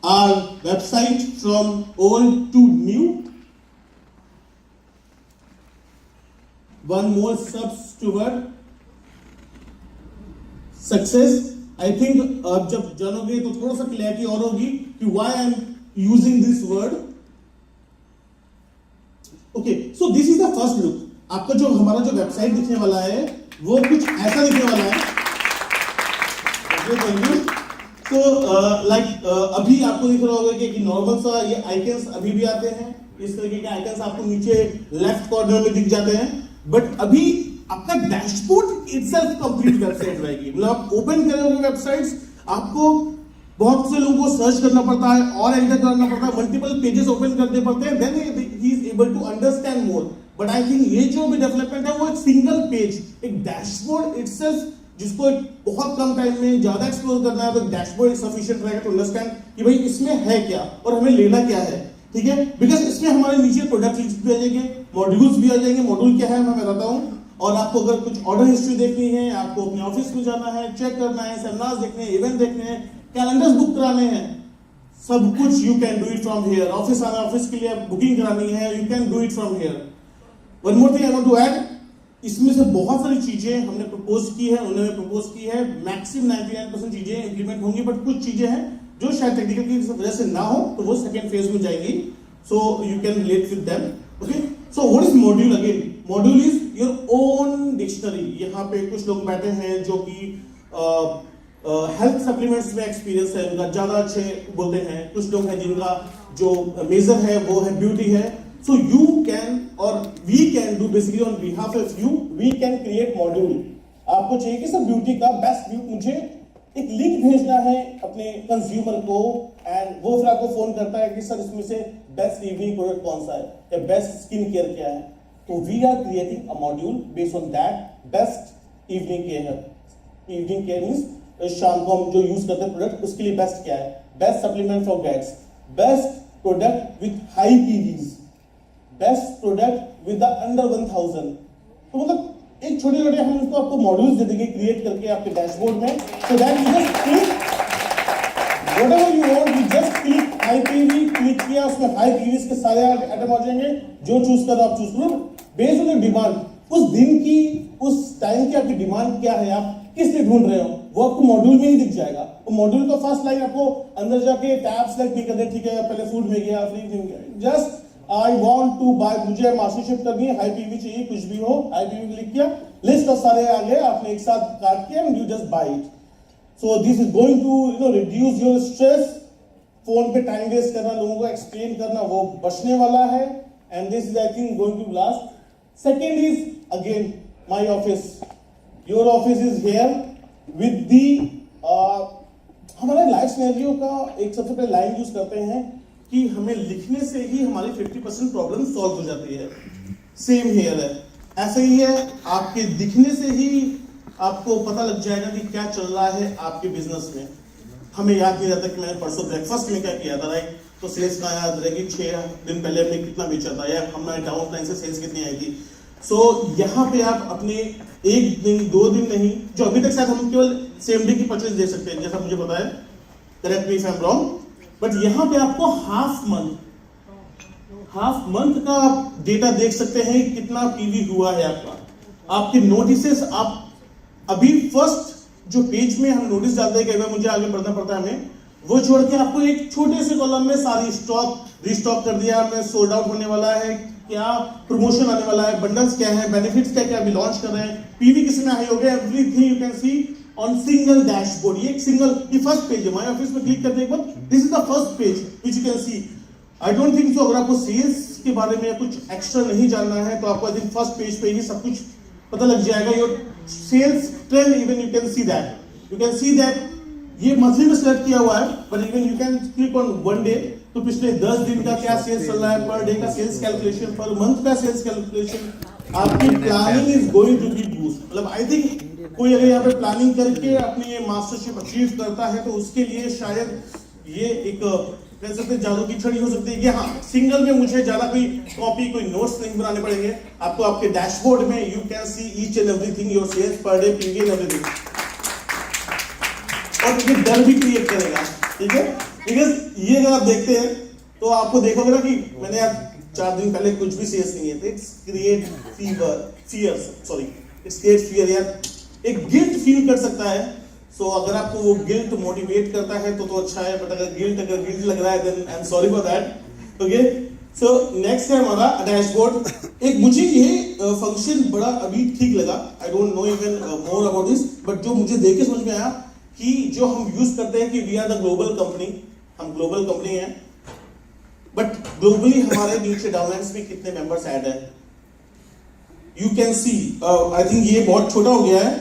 our website from old to new. One more steps toward success. I think आप जब जानोगे तो थोड़ा सा क्लैरिटी और होगी कि why I am using this word. Okay, so this is the first look. आपका जो हमारा जो वेबसाइट दिखने वाला है वो कुछ ऐसा दिखने वाला है. Okay, thank you. So अभी आपको दिख रहा होगा कि नॉर्मल सा ये आइकन्स अभी भी आते हैं. इस तरीके के आइकन्स आपको नीचे लेफ्ट कॉर्नर में दिख जाते हैं. बट अभी आपका डैशबोर्ड इटसेल्फ कंप्लीट वेबसाइट रहेगी. मतलब आप ओपन करोगे वेबसाइट्स, आपको बहुत से लोगों को सर्च करना पड़ता है और एंटर करना पड़ता है, मल्टीपल पेजेस ओपन करने पड़ते हैं, then he is able to understand more. But I think ये जो भी डेवलपमेंट है वो एक सिंगल पेज, एक डैशबोर्ड इटसेल्फ, जिसको बहुत कम टाइम में ज्यादा एक्सप्लोर करना है तो डैशबोर्ड सफिशिएंट रहेगा टू अंडरस्टैंड कि भाई इसमें है क्या और हमें लेना क्या है. ठीक है, बिकॉज इसमें हमारे नीचे प्रोडक्ट लिस्ट भी आ जाएंगे, मॉड्यूल्स भी आ जाएंगे. मॉड्यूल क्या है मैं बताता हूँ. और आपको अगर कुछ ऑर्डर हिस्ट्री देखनी है, आपको अपने ऑफिस में जाना है, चेक करना है, सेमिनार्स देखने हैं, इवेंट देखने हैं, कैलेंडर्स बुक कराने हैं, सब कुछ you can do it from here. Office आना, ऑफिस के लिए बुकिंग करानी है, you can do it from here. One more thing I want to add, इसमें से बहुत सारी चीजें हमने प्रपोज की है, उन्होंने प्रपोज की है. मैक्सिमम 99% चीजें इंप्लीमेंट होंगी, बट कुछ चीजें हैं जो शायद टेक्निकल की वजह से ना हो तो वो सेकंड फेज में जाएंगी. So you can relate with them. Okay. So what is module again? Module is your own dictionary. यहाँ पे कुछ लोग बैठे हैं जो कि हेल्थ सप्लीमेंट्स में एक्सपीरियंस है, उनका ज्यादा अच्छे बोलते हैं. कुछ लोग हैं जिनका जो मेजर है वो है ब्यूटी है. So you can or we can do basically on behalf of you, we can create module. आपको चाहिए कि सर ब्यूटी का बेस्ट व्यू, मुझे एक लिंक भेजना है अपने कंज्यूमर को, एंड वो फिर आपको फोन करता है कि सर इसमें से बेस्ट इवनिंग प्रोडक्ट कौन सा है या बेस्ट स्किन केयर क्या है. तो we are creating a module based on that best evening care. Evening care means शाम को हम जो यूज करते हैं प्रोडक्ट, उसके लिए बेस्ट क्या है, best supplement for guts, best product with high PVs, best product with the under 1000. तो मतलब एक छोटे छोटे हम उसको आपको मॉड्यूल्स दे देंगे क्रिएट करके आपके डैशबोर्ड में, so that you just click whatever you want, you just click high PV, click किया उसमें हाई पीवीज के सारे आइटम आ जाएंगे. जो चूज करो आप चूज करो बेस्ड ऑन योर डिमांड, उस दिन की उस टाइम की आपकी डिमांड क्या है, आप किस लिए ढूंढ रहे हो, वो आपको मॉड्यूल में ही दिख जाएगा. वो मॉड्यूल का फर्स्ट लाइन आपको अंदर जाके टैब सेलेक्ट नहीं करने, ठीक है पहले फूड में गया, फ्री में गया, just I want to buy, मुझे मास्टरशिप करनी है, हाई पीवी चाहिए, कुछ भी हो, हाई पीवी क्लिक किया, लिस्ट ऑफ सारे आ गए, आपने एक साथ काट के and you just buy it. So this is going to reduce your stress. Phone पे टाइम वेस्ट करना, लोगों को एक्सप्लेन करना, वो बचने वाला है. And this is I think going to last. Second is again my office, your office is here with the. हमारे लाइफ सिनेरियो का एक सबसे पहले लाइन यूज करते हैं कि हमें लिखने से ही हमारी 50% प्रॉब्लम सॉल्व हो जाती है. सेम हेयर है, ऐसे ही है, आपके दिखने से ही आपको पता लग जाएगा कि क्या चल रहा है आपके बिजनेस में. हमें याद नहीं रहता कि मैंने परसों ब्रेकफास्ट में क्या किया था, राइट. तो सेल्स का याद रहेगी 6 दिन पहले हमने कितना बेचा था या हमारे डाउन लाइन से सेल्स कितनी आई थी. सो यहाँ पे आप अपने एक दिन 2 दिन नहीं, जो अभी तक शायद हम केवल सेम डे की परचेज दे सकते हैं जैसा मुझे पता है, correct me if I am wrong, but यहाँ पे आपको हाफ मंथ का डेटा देख सकते हैं कितना पीवी हुआ है आपका. आपके नोटिसेस, आप अभी फर्स्ट जो पेज में हम नोटिस डालते हैं, कई बार मुझे आगे बढ़ना पड़ता है हमें, वो छोड़ के आपको एक छोटे से कॉलम में सारी स्टॉक रिस्टॉक कर दिया, में सोल्ड आउट होने वाला है, क्या प्रमोशन आने वाला है, बंडल्स क्या है, बेनिफिट्स क्या क्या अभी लॉन्च कर रहे हैं, पीवी किसमें हाई हो गया, everything you can C on single dashboard. ये एक सिंगल, ये फर्स्ट पेज है. माय ऑफिस में क्लिक करने के बाद this is the first page which you can see. I don't think so अगर आपको सेल्स के बारे में कुछ एक्स्ट्रा नहीं जानना है तो आपको आई थिंक फर्स्ट पेज पे ही सब कुछ पता लग जाएगा. Your sales trend, even you can see that ये मंथली में सेलेक्ट किया हुआ है, but even you can click on one day, तो पिछले 10 दिन का क्या सेल्स चल रहा है, पर डे का सेल्स कैलकुलेशन, पर मंथ का सेल्स कैलकुलेशन. आपकी planning is going to be boost. मतलब आई थिंक कोई अगर यहाँ पे प्लानिंग करके अपनी ये मास्टरशिप अचीव करता है तो उसके लिए शायद ये एक कह सकते जादू की छड़ी हो सकती है कि हाँ, सिंगल में मुझे ज्यादा कोई कॉपी, कोई नोट्स नहीं बनाने पड़ेंगे. आपको आपके डैशबोर्ड में you can see each and everything, your sales per day, PV and everything. और ये डर भी क्रिएट करेगा ठीक है, बिकॉज ये अगर आप देखते हैं तो आपको देखोगे ना कि मैंने आप 4 दिन पहले कुछ भी शेयर्स नहीं है थे, इट्स क्रिएट फियर यार, एक गिल्ट फील कर सकता है। सो अगर आपको वो गिल्ट मोटिवेट करता है तो अच्छा है, बट अगर गिल्ट लग रहा है then I am sorry for that. Okay, so next है हमारा डैशबोर्ड। एक मुझे ये फंक्शन बड़ा अभी ठीक लगा, I don't know even more about this, but जो मुझे देख के समझ में आया कि जो हम यूज करते हैं कि we are the global company, हम ग्लोबल कंपनी है, बट ग्लोबली हमारे नीचे डाउनलाइंस में कितने मेंबर्स ऐड है you can see. I think ये बहुत छोटा हो गया है,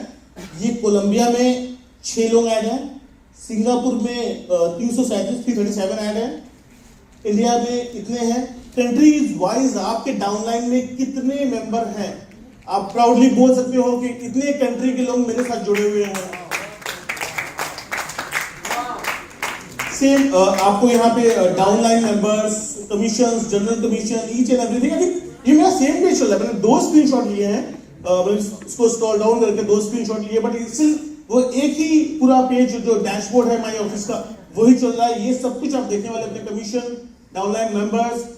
ये कोलंबिया में 6 लोग ऐड है, सिंगापुर में 337 ऐड है, इंडिया में इतने हैं। कंट्रीज वाइज आपके डाउनलाइन में कितने मेंबर हैं, आप प्राउडली बोल सकते हो कि इतने कंट्री के लोग मेरे साथ जुड़े हुए हैं। सेम आपको यहाँ पे downline members, commissions, general commission, each and everything. ये मेरा सेम पेज चल रहा है, मैंने 2 स्क्रीनशॉट लिए हैं, इसको स्क्रॉल डाउन करके 2 स्क्रीनशॉट लिए, बट स्टिल वो एक ही पूरा पेज जो डैशबोर्ड है माई ऑफिस का वही चल रहा है। ये सब कुछ आप देखने वाले अपने कमीशन, डाउनलाइन मेंबर्स।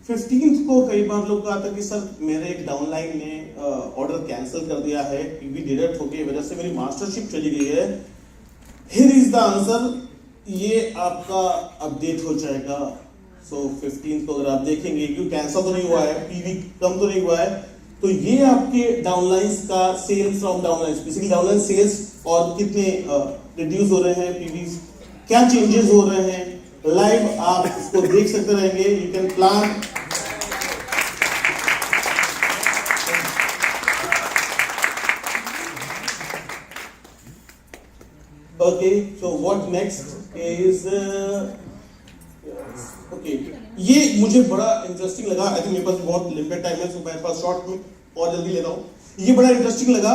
15th को कई बार लोग कहा था कि सर मेरे एक डाउनलाइन ने ऑर्डर कैंसिल कर दिया है, पीवी डिडक्ट होने की वजह से मेरी मास्टरशिप चली गई है। हियर इज द आंसर, ये आपका अपडेट हो जाएगा। सो 15th को अगर आप देखेंगे, क्यों कैंसिल तो नहीं हुआ है, पीवी कम तो नहीं हुआ है, तो ये आपके डाउनलाइंस का sales from downlines, basically downline sales और कितने रिड्यूस हो रहे हैं, पीवीज क्या चेंजेस हो रहे हैं, लाइव आप इसको देख सकते रहेंगे। You can plan. Okay, so what next is okay, ये मुझे बड़ा इंटरेस्टिंग लगा। आई थिंक मेरे पास बहुत लिमिटेड टाइम है, सो मेरे पास शॉर्ट में और जल्दी ले रहा हूँ। ये बड़ा इंटरेस्टिंग लगा।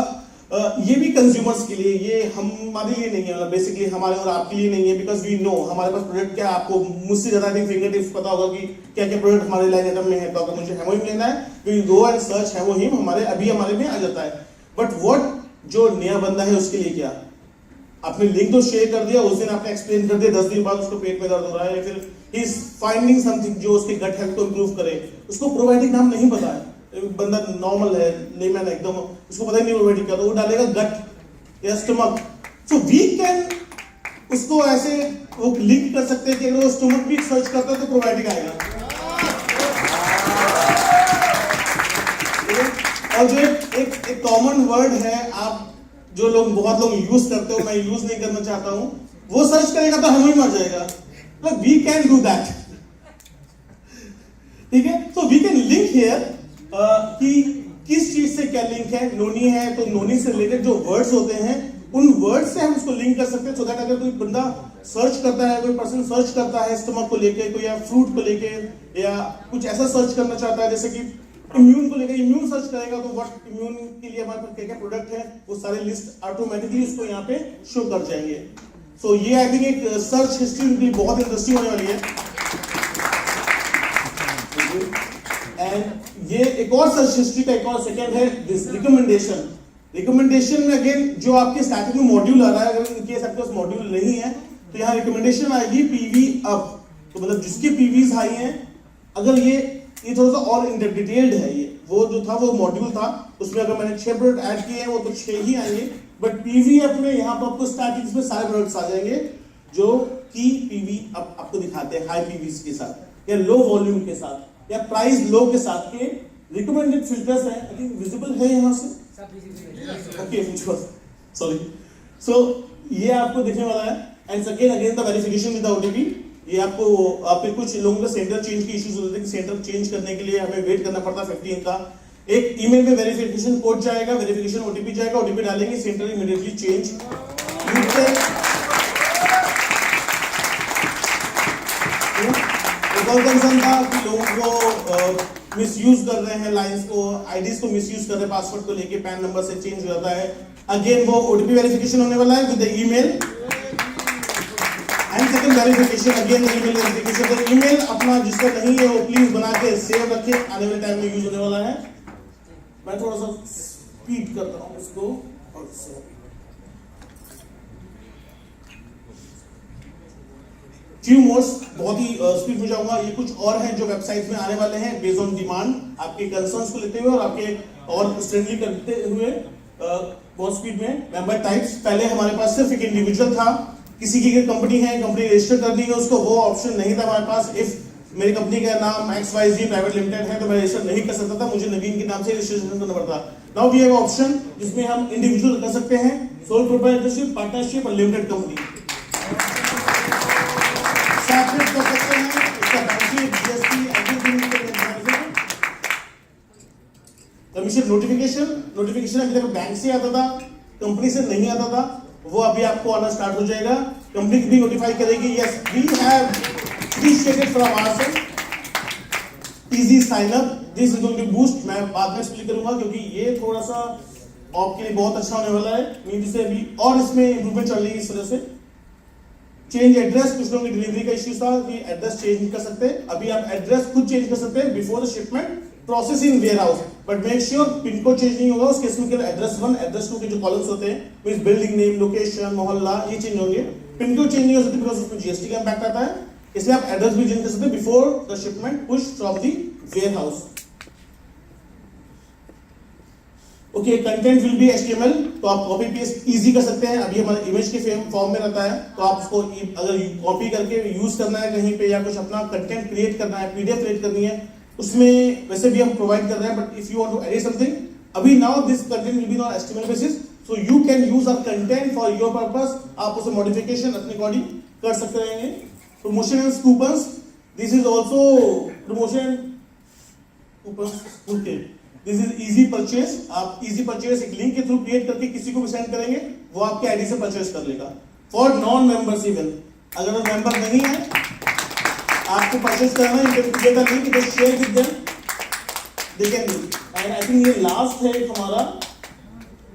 ये भी कंज्यूमर्स के लिए, ये हमारे लिए नहीं है, मतलब बेसिकली हमारे और आपके लिए नहीं है, बिकॉज वी नो हमारे पास प्रोडक्ट क्या, आपको मुझसे ज्यादा फिंगर टिप्स पता होगा कि क्या क्या प्रोडक्ट हमारे लाइन आइटम में है। तो अगर मुझे हेमोहिम लेना है तो यू गो एंड सर्च हेमोहिम, हमारे में आ जाता है। बट व्हाट जो नया बंदा है उसके लिए क्या, आपने लिंक तो शेयर कर दिया, उस दिन आपने एक्सप्लेन कर दिया, 10 दिन बाद उसको पेट में दर्द हो रहा है, या फिर ही इज फाइंडिंग समथिंग जो उसके गट हेल्थ को इंप्रूव करे, उसको प्रोबायोटिक नाम नहीं पता है, बंदा नॉर्मल है, लेमैन एकदम, उसको पता ही नहीं प्रोबायोटिक का, तो वो डालेगा गट या स्टमक। सो वी कैन उसको ऐसे वो लिंक कर सकते हैं कि अगर वो स्टमक भी सर्च करता है तो प्रोबायोटिक आएगा। और जो एक कॉमन वर्ड है, आप जो लोग बहुत लोग यूज करते हो, मैं यूज नहीं करना चाहता हूं, वो सर्च करेगा तो हमें आ जाएगा। तो वी कैन डू दैट, ठीक है। So we can link here कि किस चीज से क्या लिंक है। नोनी है तो नोनी से रिलेटेड जो वर्ड्स होते हैं उन वर्ड्स से हम उसको लिंक कर सकते हैं, सो दैट अगर कोई बंदा सर्च करता है, कोई पर्सन सर्च करता है स्टमक को लेके, कोई या फ्रूट को लेके, या कुछ ऐसा सर्च करना चाहता है जैसे कि इम्यून को लेकर, इम्यून सर्च करेगा तो व्हाट इम्यून के लिए हमारे पास क्या क्या प्रोडक्ट है, वो सारे लिस्ट ऑटोमेटिकली उसको यहाँ पे शो कर जाएंगे। सो ये आई थिंक एक सर्च हिस्ट्री उनके लिए बहुत इंटरेस्टिंग होने वाली है। एंड ये एक और सर्च हिस्ट्री का एक और सेकंड है दिस रिकमेंडेशन। रिकमेंडेशन में अगेन जो आपके स्टार्टिंग में मॉड्यूल आ रहा है, अगर इनकेस आपके पास मॉड्यूल नहीं है तो यहाँ रिकमेंडेशन आएगी पीवी अप, तो मतलब जिसके पीवीज हाई हैं, अगर ये थोड़ा सा और इन डिटेल्ड है, ये वो जो था वो मॉड्यूल था, उसमें अगर मैंने 6 प्रोडक्ट ऐड किए हैं वो तो 6 ही आएंगे, बट पीवी अप में यहाँ पर आपको स्टार्टिंग में सारे प्रोडक्ट्स आ जाएंगे जो कि पीवी अप आपको दिखाते हैं हाई पीवीज के साथ या लो वॉल्यूम के साथ या प्राइस लो के साथ के रिकमेंडेड फिल्टर्स है। आई थिंक विजिबल है यहाँ से, ओके सॉरी। सो ये आपको दिखने वाला है। And second again the verification with OTP. ये आपके कुछ लोगों का सेंटर चेंज की इश्यूज होते हैं कि सेंटर चेंज करने के लिए हमें वेट करना पड़ता है 15 का। एक ईमेल में वेरिफिकेशन कोड जाएगा, वेरिफिकेशन ओटीपी जाएगा, ओटीपी डालेंगे, सेंटर इमीडिएटली चेंज। एक और कंसर्न था कि लोगों को मिसयूज कर रहे हैं लाइंस को, आईडीज को मिसयूज कर रहे हैं, पासवर्ड को लेके पैन नंबर से चेंज हो जाता है। अगेन वो ओटीपी वेरिफिकेशन होने वाला है with the email and second verification again email verification. तो ईमेल अपना जिसका नहीं है वो प्लीज बना के सेव रखें, आने वाले टाइम में यूज होने वाला है। मैं थोड़ा सा स्पीड करता हूं इसको और फ्यू मोर्स, बहुत ही स्पीड में जाऊंगा। ये कुछ और हैं जो वेबसाइट में आने वाले हैं बेस्ड ऑन डिमांड, आपके कंसर्न्स को लेते हुए और आपके और फ्रेंडली करते हुए बहुत स्पीड में। मेंबर टाइप्स, पहले हमारे पास सिर्फ एक इंडिविजुअल था, किसी की कंपनी है, कंपनी रजिस्टर करनी है उसको, वो ऑप्शन नहीं था हमारे पास। इफ मेरी कंपनी का नाम XYZ प्राइवेट लिमिटेड है तो मैं रजिस्टर नहीं कर सकता था, मुझे नवीन के नाम से रजिस्ट्रेशन करना पड़ता। नाउ वी हैव ऑप्शन जिसमें हम इंडिविजुअल कर सकते हैं, सोल प्रोप्राइटरशिप, पार्टनरशिप और लिमिटेड कंपनी सेपरेट कर सकते हैं। इसका banking, GST, everything. Commission notification अभी तक बैंक से आता था, कंपनी से नहीं आता था, वो अभी आपको आना स्टार्ट हो जाएगा। कंपनी भी नोटिफाई करेगी, yes we have appreciated from our side, easy sign up, this is going to boost। मैं बाद में एक्सप्लेन करूंगा क्योंकि ये थोड़ा सा आपके लिए बहुत अच्छा होने वाला है। मीन से अभी और इसमें इंप्रूवमेंट चल रही है इस वजह से। चेंज एड्रेस, कुछ लोगों की डिलीवरी का इश्यू था कि एड्रेस चेंज नहीं कर सकते, अभी आप एड्रेस खुद चेंज कर सकते हैं before the shipment process in warehouse, but make sure pin code change नहीं होगा। उस केस में केवल एड्रेस 1 एड्रेस 2 के जो कॉलम्स होते हैं मींस बिल्डिंग नेम, लोकेशन, मोहल्ला, ये चेंज होंगे। पिन कोड चेंज नहीं हो सकती बिकॉज उसमें GST का इम्पैक्ट आता है, इसलिए आप एड्रेस भी चेंज कर सकते हैं before the shipment push from the warehouse. Okay, content will be HTML, तो आप कॉपी पेस्ट इजी कर सकते हैं। अभी हमारे इमेज के फॉर्म में रहता है, तो आप उसको अगर कॉपी करके यूज करना है कहीं पे या कुछ अपना कंटेंट क्रिएट करना है, PDF क्रिएट करनी है, उसमें वैसे भी हम प्रोवाइड कर रहे हैं। But if you want to edit something, अभी now this content will be on HTML basis, so you can use our content for your purpose. आप उसे मॉडिफिकेशन अपने अकॉर्डिंग कर सकते रहेंगे। Promotion and coupons, this is also promotion coupons. Okay, this is easy purchase. आप easy purchase एक link के through create करके किसी को भी सेंड करेंगे, वो आपके आईडी से परचेस कर लेगा। फॉर नॉन मेंबर्स इवन, अगर वो मेंबर नहीं है, आपको परचेस करना है, you can get a link, just share with them, they can do. And I think ये लास्ट है हमारा।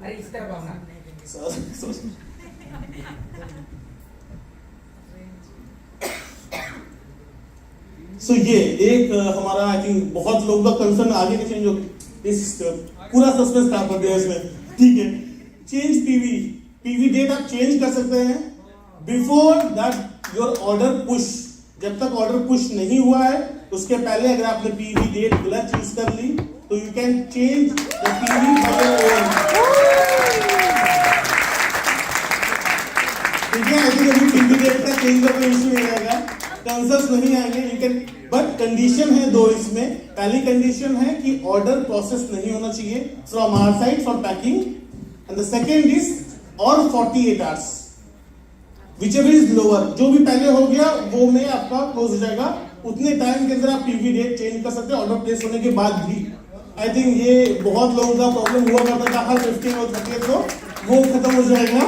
अरे इस तरफ आओ ना। सो ये एक हमारा आई थिंक बहुत लोगों का कंसर्न आगे के चेंज हो, इस पूरा सस्पेंस खराब कर दिया इसमें। ठीक है, चेंज पीवी डेट आप चेंज कर सकते हैं before that your order push. जब तक ऑर्डर पुश नहीं हुआ है उसके पहले अगर आपने पीवी डेट गलत चूज कर ली तो you can change the PV by your own. ठीक है, आई थिंक अभी पीवी डेट का चेंज का कोई इशू नहीं रहेगा, कंसर्न्स नहीं आएंगे। यू कैन, बट कंडीशन है दो इसमें। पहली कंडीशन है कि ऑर्डर प्रोसेस नहीं होना चाहिए from our side for packing, and the second is और 48 आवर्स, whichever is lower, जो भी पहले हो गया वो में आपका क्लोज हो जाएगा। उतने टाइम के अंदर आप पीवी डेट चेंज कर सकते हैं ऑर्डर प्लेस होने के बाद भी। आई थिंक ये बहुत लोगों का प्रॉब्लम हुआ करता था हर 15 और 30 को, वो खत्म हो जाएगा।